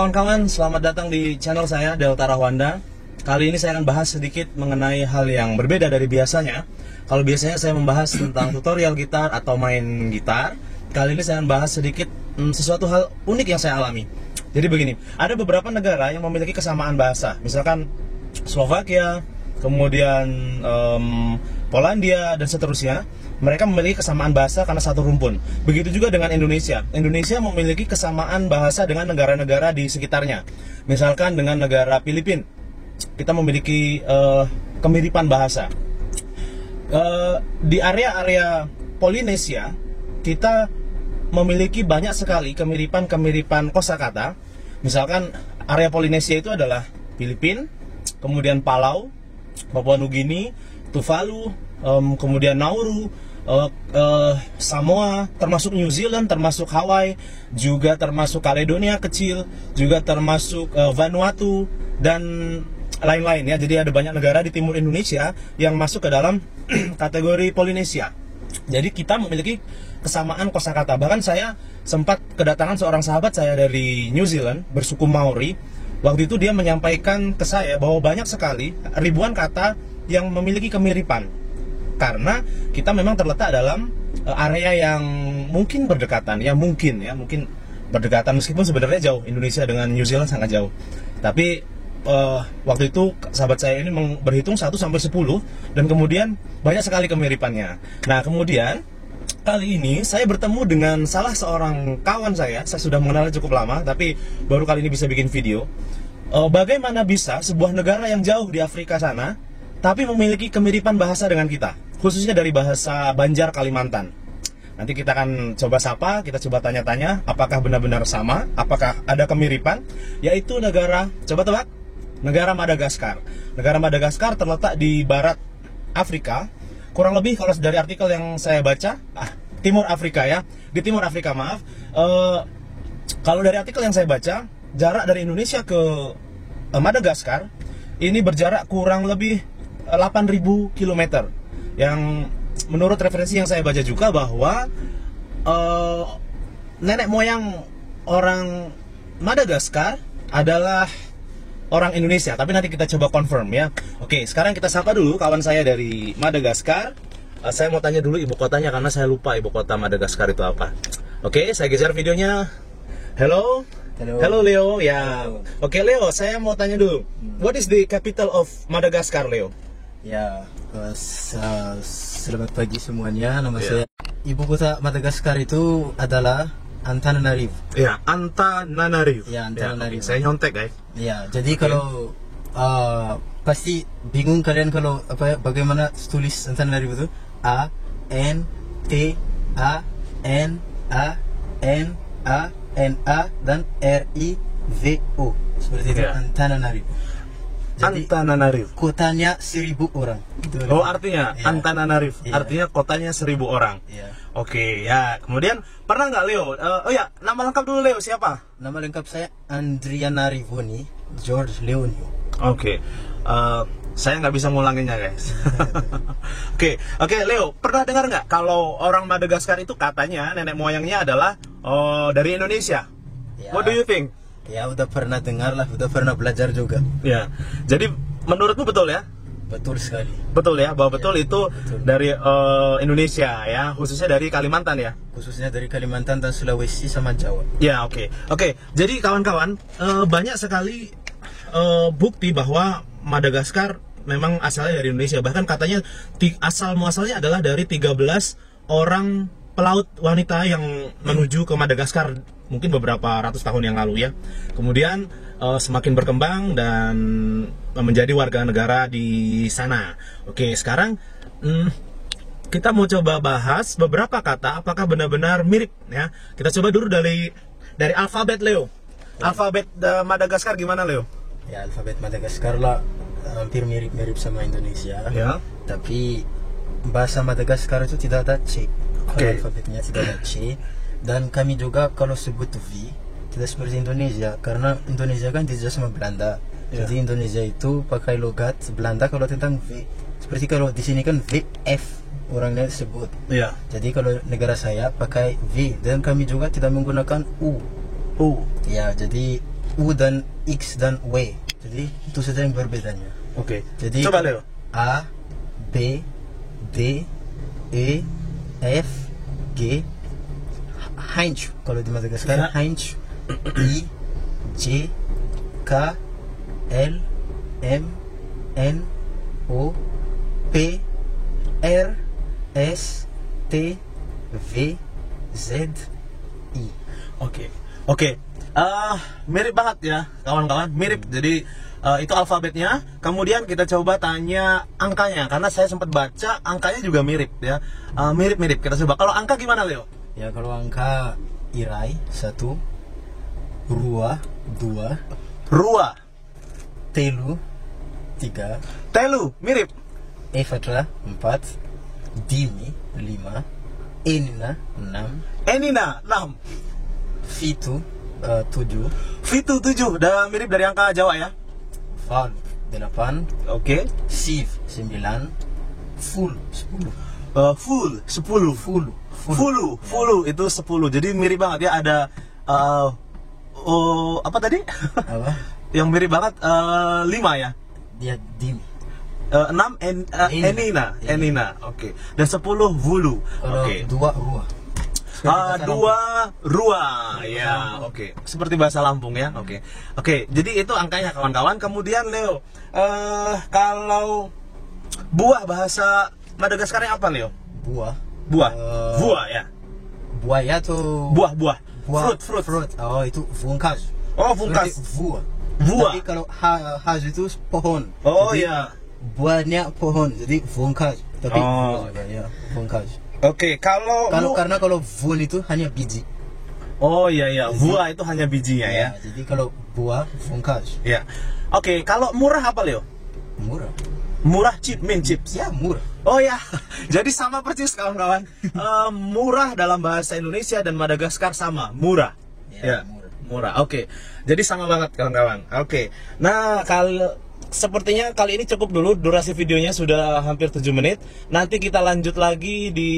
kawan-kawan, selamat datang di channel saya, Delta Rahwanda. Kali ini saya akan bahas sedikit mengenai hal yang berbeda dari biasanya. Kalau biasanya saya membahas tentang tutorial gitar atau main gitar, kali ini saya akan bahas sedikit sesuatu hal unik yang saya alami. Jadi begini, ada beberapa negara yang memiliki kesamaan bahasa. Misalkan Slovakia, kemudian Polandia, dan seterusnya. Mereka memiliki kesamaan bahasa karena satu rumpun. Begitu juga dengan Indonesia. Indonesia memiliki kesamaan bahasa dengan negara-negara di sekitarnya. Misalkan dengan negara Filipina, kita memiliki kemiripan bahasa. Di area-area Polinesia, kita memiliki banyak sekali kemiripan-kemiripan kosakata. Misalkan area Polinesia itu adalah Filipina, kemudian Palau, Papua Nugini, Tuvalu, kemudian Nauru, Samoa, termasuk New Zealand, termasuk Hawaii, juga termasuk Caledonia kecil, juga termasuk Vanuatu dan lain-lain ya. Jadi ada banyak negara di timur Indonesia yang masuk ke dalam kategori Polinesia. Jadi kita memiliki kesamaan kosakata. Bahkan saya sempat kedatangan seorang sahabat saya dari New Zealand bersuku Maori. Waktu itu dia menyampaikan ke saya bahwa banyak sekali ribuan kata yang memiliki kemiripan. Karena kita memang terletak dalam area yang mungkin berdekatan, ya mungkin berdekatan, meskipun sebenarnya jauh. Indonesia dengan New Zealand sangat jauh. Tapi waktu itu sahabat saya ini berhitung 1 sampai 10 dan kemudian banyak sekali kemiripannya. Nah, kemudian kali ini saya bertemu dengan salah seorang kawan saya sudah mengenalnya cukup lama, tapi baru kali ini bisa bikin video. Bagaimana bisa sebuah negara yang jauh di Afrika sana tapi memiliki kemiripan bahasa dengan kita, khususnya dari bahasa Banjar Kalimantan. Nanti kita akan coba sapa, kita coba tanya-tanya apakah benar-benar sama, apakah ada kemiripan. Yaitu negara, coba tebak, negara Madagaskar. Negara Madagaskar terletak di barat Afrika, kurang lebih kalau dari artikel yang saya baca, Timur Afrika ya, di Timur Afrika maaf. Kalau dari artikel yang saya baca, jarak dari Indonesia ke Madagaskar ini berjarak kurang lebih 8.000 km. Yang menurut referensi yang saya baca juga bahwa nenek moyang orang Madagaskar adalah orang Indonesia. Tapi nanti kita coba confirm ya. Oke, sekarang kita sapa dulu kawan saya dari Madagaskar. Saya mau tanya dulu ibu kotanya karena saya lupa ibu kota Madagaskar itu apa. Oke, saya geser videonya. Hello. Hello Leo. Ya. Oke Leo, saya mau tanya dulu. What is the capital of Madagaskar, Leo? Ya, selamat pagi semuanya. Nama saya. Ibu kota Madagaskar itu adalah Antananarivo. Ya, Antananarivo. Ya, Antananarivo. Saya nyontek, guys. Ya, jadi kalau pasti bingung kalian kalau bagaimana tulis Antananarivo itu A N T A N A N A N A dan R I V O. Seperti itu, Antananarivo. Jadi, Antananarivo. Kotanya 1.000 orang. Oh, artinya ya. Antananarivo. Ya. Artinya kotanya 1.000 orang. Ya. Oke, ya. Kemudian pernah nggak Leo? Oh ya, nama lengkap dulu Leo siapa? Nama lengkap saya Andrianarivoni George Leonio. Oke. Saya nggak bisa ngulanginnya guys. Oke Leo, pernah dengar nggak kalau orang Madagaskar itu katanya nenek moyangnya adalah dari Indonesia? Ya. What do you think? Ya udah pernah dengar lah, udah pernah belajar juga. Ya, jadi menurutmu betul ya? Betul sekali. Betul ya, bahwa betul ya, itu betul. Dari Indonesia ya, khususnya dari Kalimantan ya? Khususnya dari Kalimantan dan Sulawesi sama Jawa. Ya, oke. Jadi kawan-kawan, banyak sekali bukti bahwa Madagaskar memang asalnya dari Indonesia. Bahkan katanya asal-muasalnya adalah dari 13 orang pelaut wanita yang menuju ke Madagaskar mungkin beberapa ratus tahun yang lalu ya. Kemudian semakin berkembang dan menjadi warga negara di sana. Oke, sekarang kita mau coba bahas beberapa kata apakah benar-benar mirip ya. Kita coba dulu dari alfabet Leo. Alfabet Madagaskar gimana Leo? Ya, alfabet Madagaskar lah hampir mirip-mirip sama Indonesia. Ya. Tapi bahasa Madagaskar itu tidak ada C. Oke. Alfabetnya tidak ada C. Dan kami juga kalau sebut V tidak seperti Indonesia, karena Indonesia kan dijajah sama Belanda. Ya. Jadi Indonesia itu pakai logat Belanda kalau tentang V. Seperti kalau di sini kan VF orangnya sebut. Iya. Jadi kalau negara saya pakai V dan kami juga tidak menggunakan U. U. Ya, jadi U dan X dan W. Jadi itu saja yang berbedanya. Oke. Jadi Coba Leo. A, B, D, E, F, G, Heinz kalau di Madagaskar, Ya. Heinz, I, J, K, L, M, N, O, P, R, S, T, V, Z, I. Oke. Oke. Mirip banget ya, kawan-kawan. Mirip. Jadi itu alfabetnya. Kemudian kita coba tanya angkanya, karena saya sempat baca angkanya juga mirip ya. Mirip-mirip. Kita coba. Kalau angka gimana, Leo? Ya kalau angka Irai 1, Rua 2, Rua, Telu 3, Telu, mirip. Efatra 4, Dimi 5, Enina 6, Enina, 6. Fitu 7, Fitu, 7. Udah mirip dari angka Jawa ya. Val 8, Oke. Siv 9, Full 10. Full, 10. Fulu itu 10. Jadi mirip banget ya. Ada apa tadi? Apa? Yang mirip banget 5 ya. Dia Dimi. 6 Enina. Enina. Oke. Dan 10 Vulu. Kalau Oke. 2 Rua. 2 Rua. Ya, oke. Seperti bahasa Lampung ya. Oke. Oke, jadi itu angkanya kawan-kawan. Kemudian Leo, kalau buah bahasa Madagaskarnya apa, Leo? Buah. Buah. Buah ya. Buaya tuh. Buah. Buah. Fruit. Oh itu Vungkas. Oh, Vungkas. Buah. Buah. Tapi kalau haz itu pohon. Oh Jadi, ya. buahnya pohon. Jadi Vungkas. Tapi Oh. juga ya Vungkas. Oke, kalau Karena kalau vun itu hanya biji. Oh iya iya, buah itu hanya bijinya ya. Jadi kalau buah Vungkas. Ya. Oke, kalau murah apa, Leo? Murah. Murah mint chips. Ya murah. Oh ya, jadi sama persis kawan-kawan. Murah dalam bahasa Indonesia dan Madagaskar sama, murah. Ya, murah. Oke, jadi sama banget kawan-kawan. Oke, nah kalau sepertinya kali ini cukup dulu, durasi videonya sudah hampir 7 menit. Nanti kita lanjut lagi di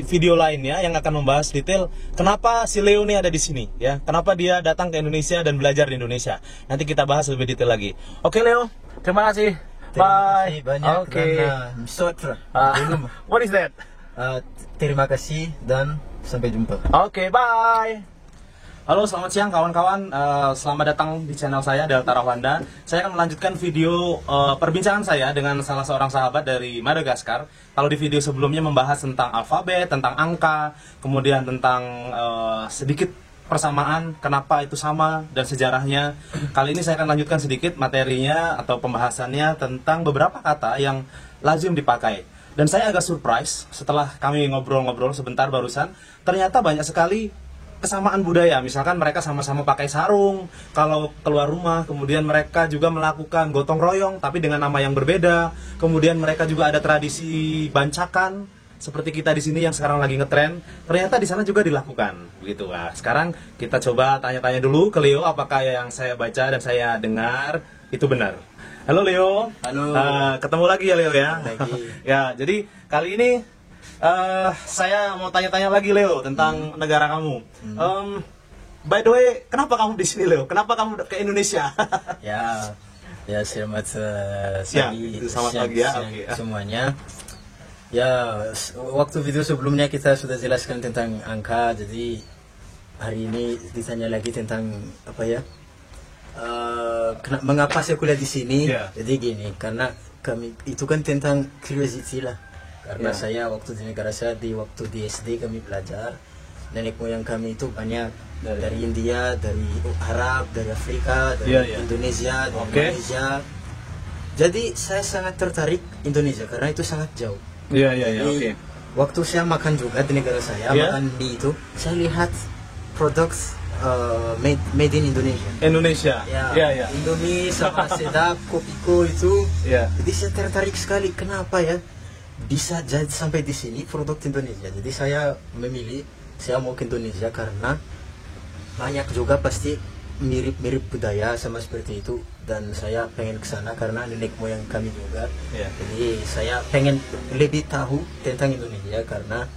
video lainnya yang akan membahas detail kenapa si Leo ini ada di sini ya. Kenapa dia datang ke Indonesia dan belajar di Indonesia. Nanti kita bahas lebih detail lagi. Oke Leo, terima kasih. Terima kasih Bye. banyak. Oke. Dan, Sotra. Belum. What is that? Terima kasih dan sampai jumpa. Oke, bye. Halo, selamat siang kawan-kawan. Selamat datang di channel saya, Delta Rwanda. Saya akan melanjutkan video perbincangan saya dengan salah seorang sahabat dari Madagaskar. Kalau di video sebelumnya membahas tentang alfabet, tentang angka, kemudian tentang sedikit persamaan, kenapa itu sama, dan sejarahnya. Kali ini saya akan lanjutkan sedikit materinya atau pembahasannya tentang beberapa kata yang lazim dipakai. Dan saya agak surprise setelah kami ngobrol-ngobrol sebentar barusan, ternyata banyak sekali kesamaan budaya. Misalkan mereka sama-sama pakai sarung kalau keluar rumah, kemudian mereka juga melakukan gotong royong tapi dengan nama yang berbeda. Kemudian mereka juga ada tradisi bancakan seperti kita di sini yang sekarang lagi ngetren. Ternyata di sana juga dilakukan begitu. Nah, sekarang kita coba tanya-tanya dulu ke Leo apakah yang saya baca dan saya dengar itu benar. Halo Leo. Halo. Ketemu lagi ya Leo ya. Lagi. Ya, jadi kali ini saya mau tanya-tanya lagi Leo tentang negara kamu. By the way, kenapa kamu di sini Leo? Kenapa kamu ke Indonesia? Ya selamat selamat pagi ya. Oke. Semuanya. Ya, waktu video sebelumnya kita sudah jelaskan tentang angka, jadi hari ini ditanya lagi tentang apa ya? Mengapa saya kuliah di sini? Yeah. Jadi gini, karena kami itu kan tentang curiosity lah. Karena Yeah. saya waktu di negara saya waktu di SD kami belajar, nenek moyang kami itu banyak dari India, dari Arab, dari Afrika, dari Yeah, yeah. Indonesia, dari Okay. Malaysia. Jadi saya sangat tertarik Indonesia karena itu sangat jauh. Iya, Jadi, waktu saya makan juga di negara saya, Yeah. makan mie itu, saya lihat produk made in Indonesia. Indonesia. Ya, Iya. Indomie sama sedap, Kopiko itu. Iya. Jadi saya tertarik sekali, kenapa ya bisa jadi sampai di sini produk Indonesia. Jadi saya memilih, saya mau ke Indonesia karena banyak juga pasti mirip-mirip budaya sama seperti itu, dan saya pengen ke sana karena nenek moyang kami juga. Iya. Jadi saya pengen lebih tahu tentang Indonesia karena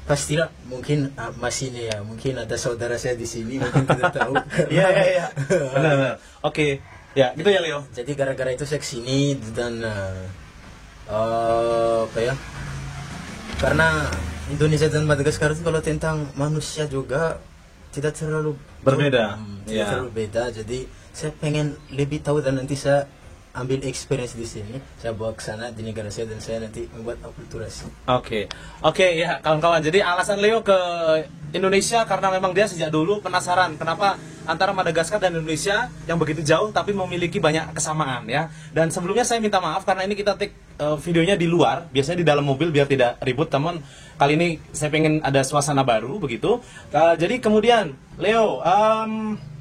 pastilah mungkin masih nih ya, mungkin ada saudara saya di sini mungkin tidak tahu. Iya iya iya. Benar. Oke. Ya, gitu ya Leo. Jadi gara-gara itu saya kesini dan apa ya? Karena Indonesia dan Madagaskar itu kalau tentang manusia juga tidak terlalu Berbeda. tidak Ya. terlalu beda. Jadi saya pengen lebih tahu dan nanti saya ambil experience di sini. Saya bawa ke sana di negara saya dan saya nanti membuat akulturasi. Oke, ya kawan-kawan. Jadi alasan Leo ke Indonesia karena memang dia sejak dulu penasaran kenapa antara Madagaskar dan Indonesia yang begitu jauh tapi memiliki banyak kesamaan ya. Dan sebelumnya saya minta maaf karena ini kita take videonya di luar, biasanya di dalam mobil biar tidak ribut. Teman, kali ini saya pengen ada suasana baru begitu. Jadi kemudian Leo,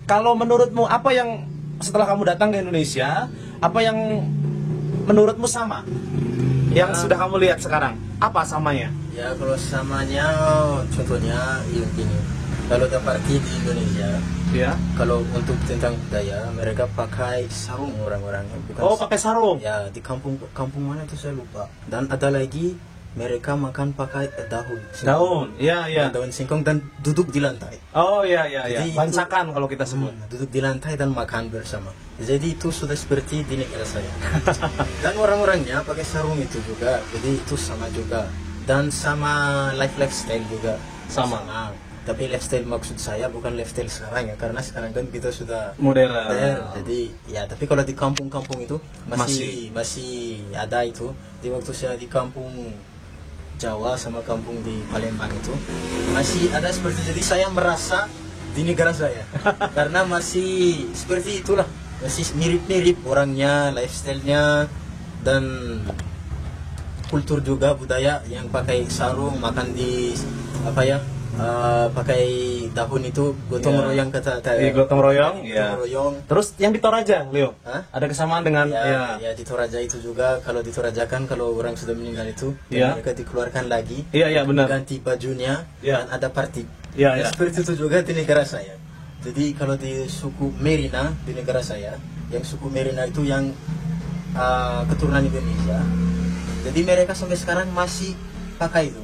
kalau menurutmu apa yang setelah kamu datang ke Indonesia, apa yang menurutmu sama yang sudah kamu lihat sekarang? Apa samanya? Ya kalau samanya contohnya yang gini. Kalau ada party di Indonesia, Ya. kalau untuk tentang budaya mereka pakai sarung orang-orangnya bukan. Oh, pakai sarung. Ya di kampung mana itu saya lupa. Dan ada lagi mereka makan pakai daun. Daun. Iya, iya. Daun singkong dan duduk di lantai. Oh, iya, iya, iya. Jadi Bancakan kalau kita sebut. Duduk di lantai dan makan bersama. Jadi itu sudah seperti di negara saya. Dan orang-orangnya pakai sarung itu juga. Jadi itu sama juga. Dan sama lifestyle juga. Sama. Tapi lifestyle maksud saya bukan lifestyle sekarang ya. Karena sekarang kan kita sudah Modern. Jadi ya tapi kalau di kampung-kampung itu masih ada itu. Di waktu saya di kampung Jawa sama kampung di Palembang itu masih ada seperti, jadi saya merasa di negara saya karena masih seperti itulah, masih mirip-mirip orangnya, lifestyle-nya dan kultur juga budaya yang pakai sarung, makan di apa ya, pakai daun itu gotong Ya. royong kata Gotong royong. Ya. gotong royong. Terus yang di Toraja, Leo. Hah? Ada kesamaan dengan Ya di Toraja itu juga, kalau di Toraja kan kalau orang sudah meninggal itu Ya. mereka dikeluarkan lagi, Iya, iya, benar. ganti bajunya Ya. dan ada party. Ya, Dan ya. seperti itu juga di negara saya. Jadi kalau di suku Merina di negara saya, yang suku Merina itu yang keturunan Indonesia. Jadi mereka sampai sekarang masih pakai itu.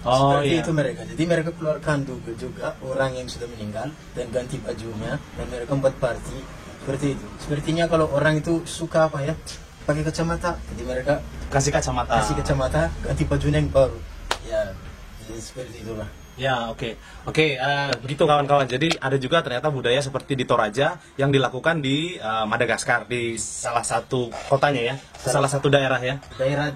Oh, Seperti iya. itu mereka. Jadi mereka keluarkan juga orang yang sudah meninggal dan ganti bajunya dan mereka buat party seperti itu. Sepertinya kalau orang itu suka apa ya, pakai kacamata, jadi mereka Kasih kacamata. kasih kacamata, ganti bajunya yang baru. Ya, jadi seperti itulah. Ya, oke. Begitu kawan-kawan. Jadi ada juga ternyata budaya seperti di Toraja yang dilakukan di Madagaskar, di salah satu kotanya ya, salah satu daerah ya. Daerah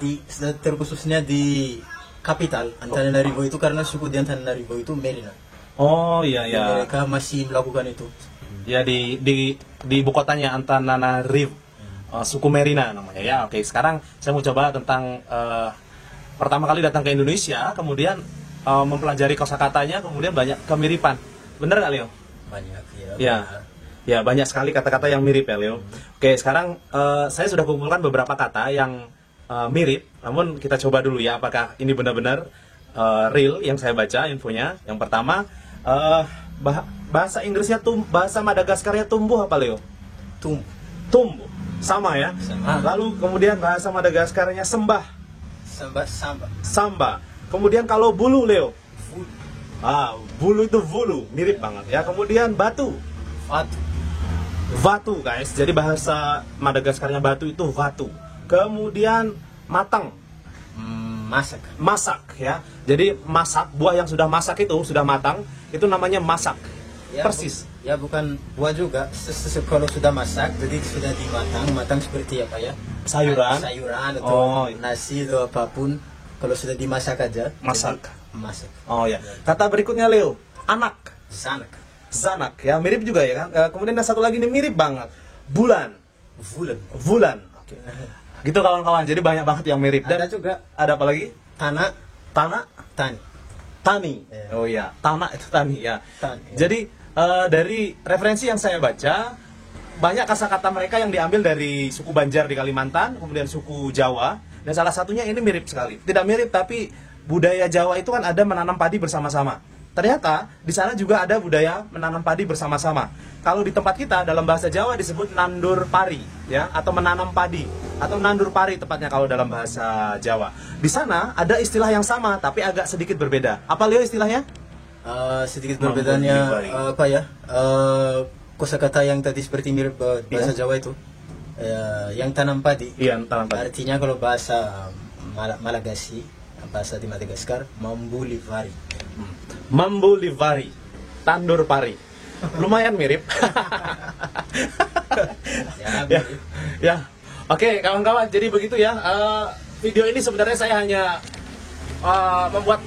terkhususnya di kapital Antananarivo itu, karena suku di Antananarivo itu Merina. Oh, iya, Dan iya. mereka masih melakukan itu. Ya, di ibu kotanya Antananarivo, suku Merina namanya ya. Oke, sekarang saya mau coba tentang pertama kali datang ke Indonesia, kemudian mempelajari kosakatanya, kemudian banyak kemiripan. Bener nggak, Leo? Banyak ya. Ya, ya banyak sekali kata-kata yang mirip ya, Leo. Oke, sekarang saya sudah kumpulkan beberapa kata yang mirip, namun kita coba dulu ya, apakah ini benar-benar real yang saya baca infonya. Yang pertama, bahasa Inggrisnya bahasa Madagaskarnya tumbuh apa, Leo? Tumbuh, sama ya. Sama. Lalu kemudian bahasa Madagaskarnya sembah, Samba. samba. Kemudian kalau bulu, Leo, bulu itu vulu, mirip banget ya. Kemudian batu, vatu guys. Jadi bahasa Madagaskarnya batu itu vatu. Kemudian matang, masak ya. Jadi masak, buah yang sudah masak itu sudah matang, itu namanya masak. Ya, Persis. Ya bukan buah juga. Kalau sudah masak, jadi sudah matang seperti apa ya? Sayuran. Sayuran atau Oh. nasi atau apapun. Kalau sudah dimasak aja. Masak. jadi masak. Oh ya. Kata berikutnya, Leo, anak, Sanak. zanak ya, mirip juga ya kan. Kemudian ada satu lagi ini mirip banget, bulan, Bulan. bulan. Oke. Gitu kawan-kawan. Jadi banyak banget yang mirip. Dan Ada juga ada apa lagi? tanah, Tanah, tani. tani. Ya. Oh iya, tanah itu tani ya. Tani, ya. Jadi dari referensi yang saya baca, banyak kata-kata mereka yang diambil dari suku Banjar di Kalimantan, kemudian suku Jawa, dan salah satunya ini mirip sekali. Tidak mirip, tapi budaya Jawa itu kan ada menanam padi bersama-sama. Ternyata di sana juga ada budaya menanam padi bersama-sama. Kalau di tempat kita dalam bahasa Jawa disebut nandur pari, ya, atau menanam padi. atau nandur pari tepatnya kalau dalam bahasa Jawa. Di sana ada istilah yang sama tapi agak sedikit berbeda. Apa Leo istilahnya? Sedikit Mampu perbedaannya delivery. apa ya? Kosakata yang tadi seperti mirip bahasa Iya. Jawa itu. Yang tanam padi. Iya, tanam padi. Artinya kalau bahasa Malagasy, bahasa di Madagaskar, mambulivari. Mambulivari, tandur pari. Lumayan mirip. Ya, ya. Oke, kawan-kawan, jadi begitu ya. Video ini sebenarnya saya hanya membuat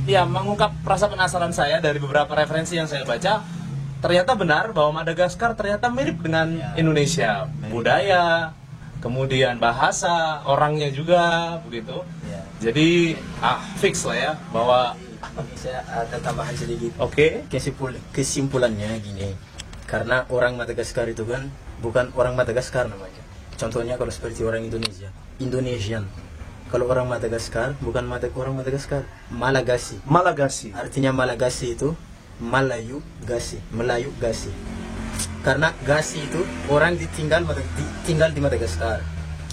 ya mengungkap rasa penasaran saya dari beberapa referensi yang saya baca. Ternyata benar bahwa Madagaskar ternyata mirip dengan Indonesia, budaya, kemudian bahasa, orangnya juga begitu. Ya. Jadi fix lah ya bahwa Saya ada tambahan sedikit. oke. Kesimpulannya gini, karena orang Madagaskar itu kan bukan orang Madagaskar namanya. Contohnya kalau seperti orang Indonesia, Indonesian. Kalau orang Madagaskar bukan orang Madagaskar, Malagasy. Malagasy. Artinya Malagasy itu Melayu Gasi. Karena Gasi itu orang tinggal di Madagaskar.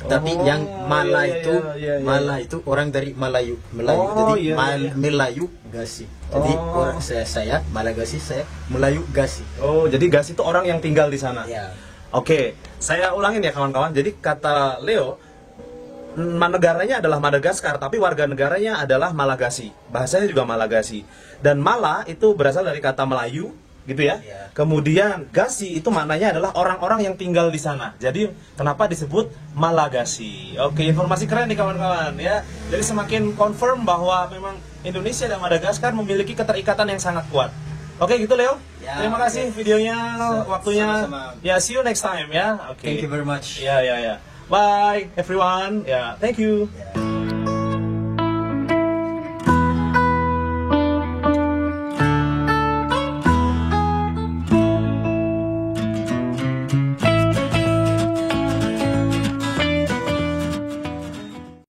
Tapi Oh, yang Mala iya, itu iya, iya. Mala itu orang dari Melayu. Oh, Jadi iya, iya. Melayu Gasi. Jadi Oh. orang saya Malagasy, saya Melayu Gasi. Oh, jadi Gas itu orang yang tinggal di sana. Ya. Oke, saya ulangin ya kawan-kawan. Jadi kata Leo, negaranya adalah Madagaskar, tapi warga negaranya adalah Malagasy. Bahasanya juga Malagasy. Dan Mala itu berasal dari kata Melayu, gitu ya. Iya. Kemudian Gasi itu maknanya adalah orang-orang yang tinggal di sana. Jadi kenapa disebut Malagasy? Oke, informasi keren nih kawan-kawan ya. Jadi semakin confirm bahwa memang Indonesia dan Madagaskar memiliki keterikatan yang sangat kuat. Oke, gitu Leo. Ya, Terima kasih oke. videonya, waktunya. Sama-sama. Ya, see you next time ya. Oke. Thank you very much. Ya, ya, ya. Bye everyone. Ya, thank you. Ya.